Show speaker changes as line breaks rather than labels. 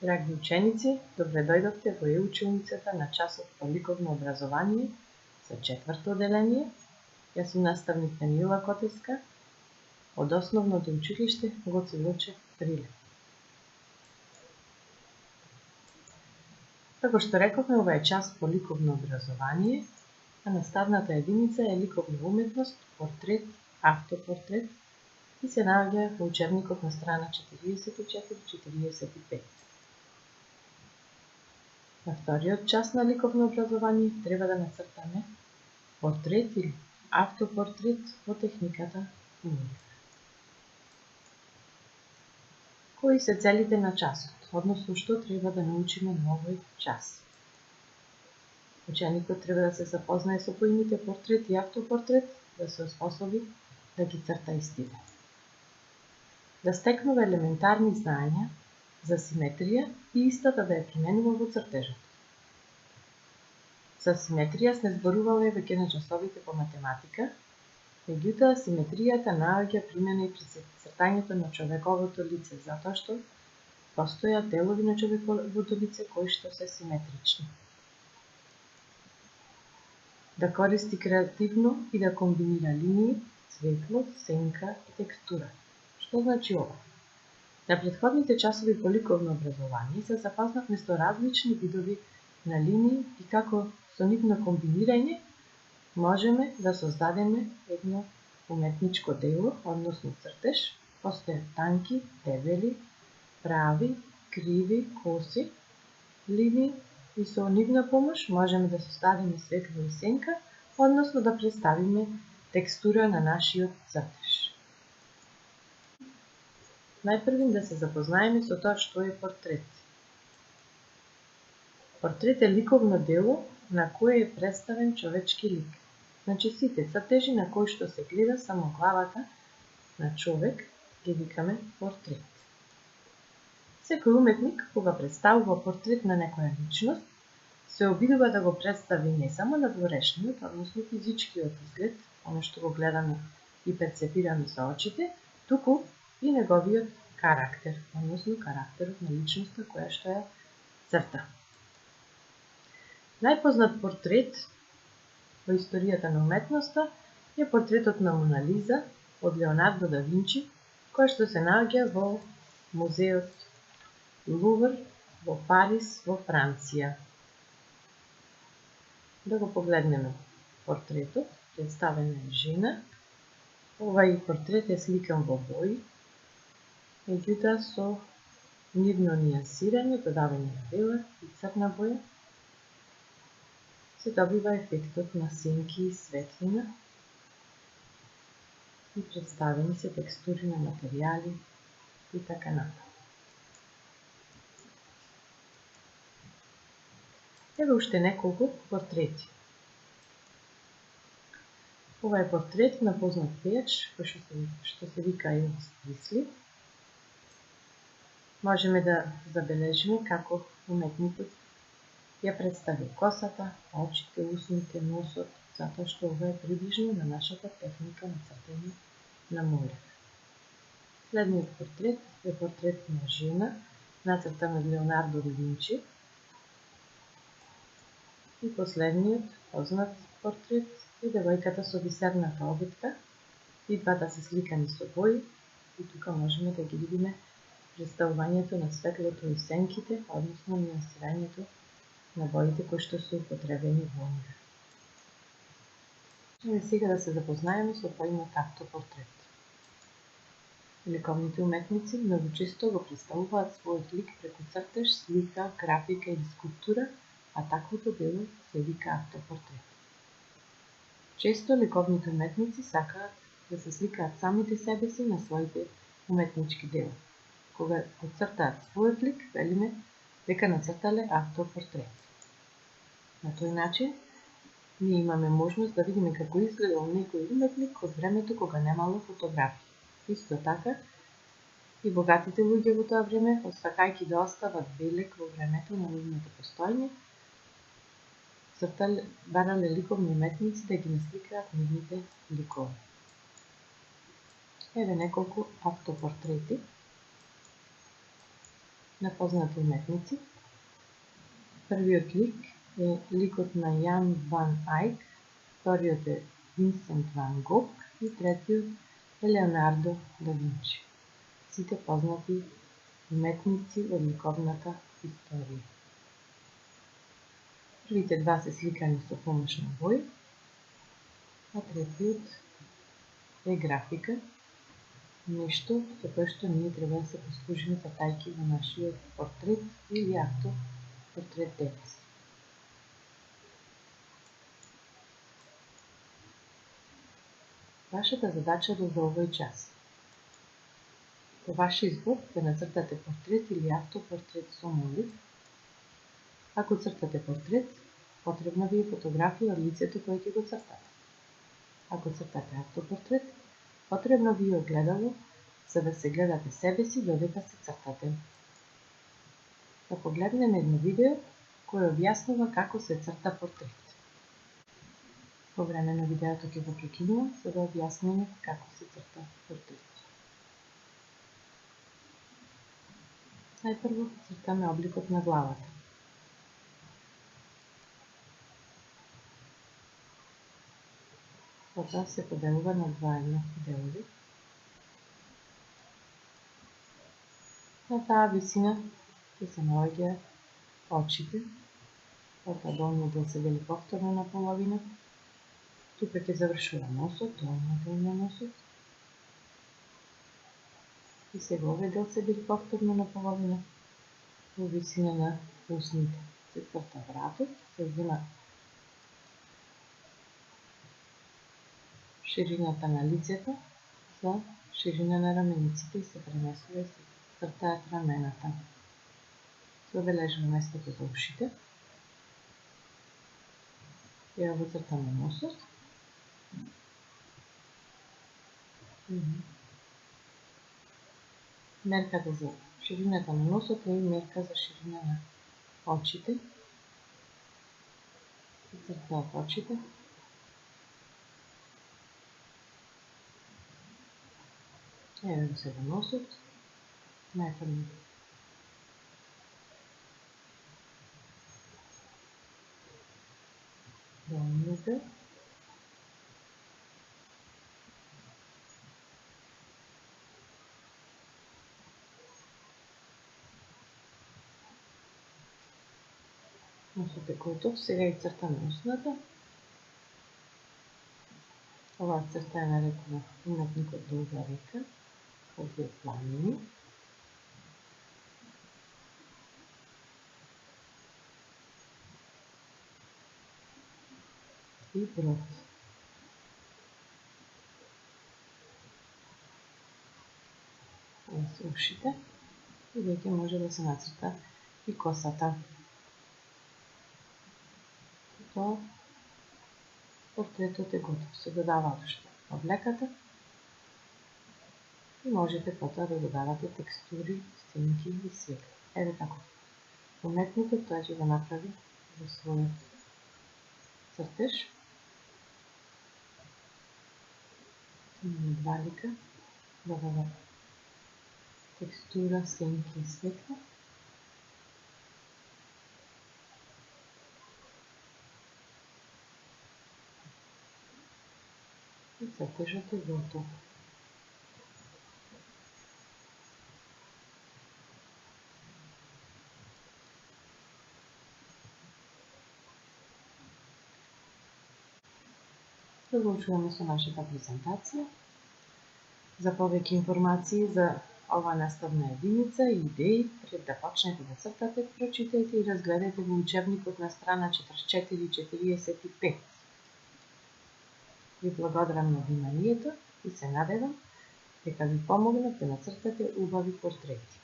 Драги ученици, добре дојдовте во училницата на часот по ликовно образование за 4-то одделение. Јас сум наставник Даниела Котеска од Основното училиште Гоце Делчев Прилеп. Како што рековме, ова е час по ликовно образование, а наставната единица е ликовна уметност, портрет, автопортрет и се наоѓа во учебникот на страна 44-45. На вториот час на ликовно образование треба да нацртаме портрет или автопортрет во техниката униф. Кои се целите на часот, односно што треба да научиме на овој час? Ученикот треба да се запознае со поимите портрет и автопортрет, да се оспособи да ги црта истите. Да стекнува елементарни знаења за симетрија и истата да ја применува во цртежот. За симетрија сме зборувале веќе на часовите по математика, меѓутоа симетријата наоѓа примена и при цртањето на човековото лице, затоа што постојат делови на човековото лице кои што се симетрични. Да користи креативно и да комбинира линии, светло, сенка и текстура. Што значи ова? На претходните часови по ликовно образование се запознавме со различни видови на линии и како со нивно комбинирање можеме да создадеме едно уметничко дело, односно цртеж. Постојат танки, дебели, прави, криви, коси линии и со нивна помош можеме да создадеме светло и сенка, односно да представиме текстура на нашиот цртеж. Најпрвим да се запознаеме со тоа што е портрет. Портрет е ликовно дело на кое е представен човечки лик. Значи сите цртежи на кои што се гледа само главата на човек ги викаме портрет. Секој уметник кога представува портрет на некоја личност, се обидува да го представи не само надворешниот, односно физичкиот изглед, оно што го гледаме и перцепираме со очите, туку и неговиот карактер, односно карактерот на личноста која што ја црта. Најпознат портрет во историјата на уметноста е портретот на Мона Лиза од Леонардо да Винчи, кој што се наоѓа во музеот Лувр во Париз, во Франција. Да го погледнеме портретот, представена е жена. Овај портрет е сликан во бои, меѓутоа со нивно нијансирање, додавање на бела и црна боја, се добива ефектот на сенки и светлина и представени се текстури на материјали и така натаму. Еве уште неколку портрети. Ова е портрет на познат пејач, кој што се вика Елвис Пресли. Можеме да забележиме како уметникот ја представил косата, очите, усните, носот, затоа што ова е приближно на нашата техника на цртање на молив. Следниот портрет е портрет на жена, нацртан од Леонардо да Винчи. И последниот познат портрет е девојката со бисерната обитка. И двата се сликани со бои и тука можеме да ги видиме представувањето на светлото и сенките, односно нијансирањето на боите кои што се употребени во нив. Еве сега да се запознаеме со поимот автопортрет. Ликовните уметници многу често го представуваат својот лик преку цртеж, слика, графика или скулптура, а таквото дело се вика автопортрет. Често ликовните уметници сакаат да се сликаат самите себе си на своите уметнички дела. Кога го цртаат својот лик, велиме дека нацртале автопортрет. На тој начин, ние имаме можност да видиме како изгледал некој уметник од времето кога немало фотографии. Исто така, и богатите луѓе во тоа време, сакајќи да остават белег во времето на нивното постоење, барале ликовни уметници да ги насликаат нивните ликови. Еве неколку автопортрети. на познати уметници. Првиот лик е ликот на Јан ван Ајк, вториот е Винсент ван Гог и третиот е Леонардо да Винчи. Сите познати уметници од ликовната историја. Првите два се сликани со помош на бој, а третиот е графика, нешто со кое што ние треба да се послужиме цртајќи во нашиот портрет или автопортрет денес. Вашата задача за овој час. По ваш избор да нацртате портрет или автопортрет со молив. Ако цртате портрет, потребна ви е фотографија од лицето кое ќе го цртате. Ако цртате автопортрет, потребно ви е огледало за да се гледате себе си додека се цртате. Да погледнеме едно видео кое објаснува како се црта портрет. По време на видеото ќе го прекинувам за да објасниме како се црта портрет. Најпрво цртаме обликот на главата. Потоа се поделува на два еднакви делови. На таа висина ќе се наоѓаат очите, потоа долниот дел се дели повторно на половина. Тука ќе завршува носот, долниот дел на носот. И сега овој дел се дели повторно на половина. Во висина на усните се црта вратот, се зема ширината на лицето за ширина на рамениците и се преместува и се цртаат рамената. Се обележува местото за ушите. Ја го цртаме носот. Мерката за ширината на носот е и мерка за ширина на очите. Се цртаат очите. Еве го сега носот. Најпрво долниот дел. Носот е готов, сега и цртаме усната. Оваа црта е нарекува уметникот долга река, овие планини. И брод. Ова се ушите и веќе може да се нацрта и косата. Тоа портретот е готов. Се додаваат уште облеката и можете потоа да додавате текстури, сенки и светли. Еве така. Уметникот тоа ќе го направи во својот цртеж. Имаме два лика, додава текстура, сенки и светла. И цртежот е готов. Продолжуваме со нашата презентација. За повеќе информации за оваа наставна единица и идеи, пред да почнете да цртате, прочитајте и разгледајте во учебникот на страна 44-45. Ви благодарам на вниманието и се надевам дека ви помогнав да нацртате убави портрети.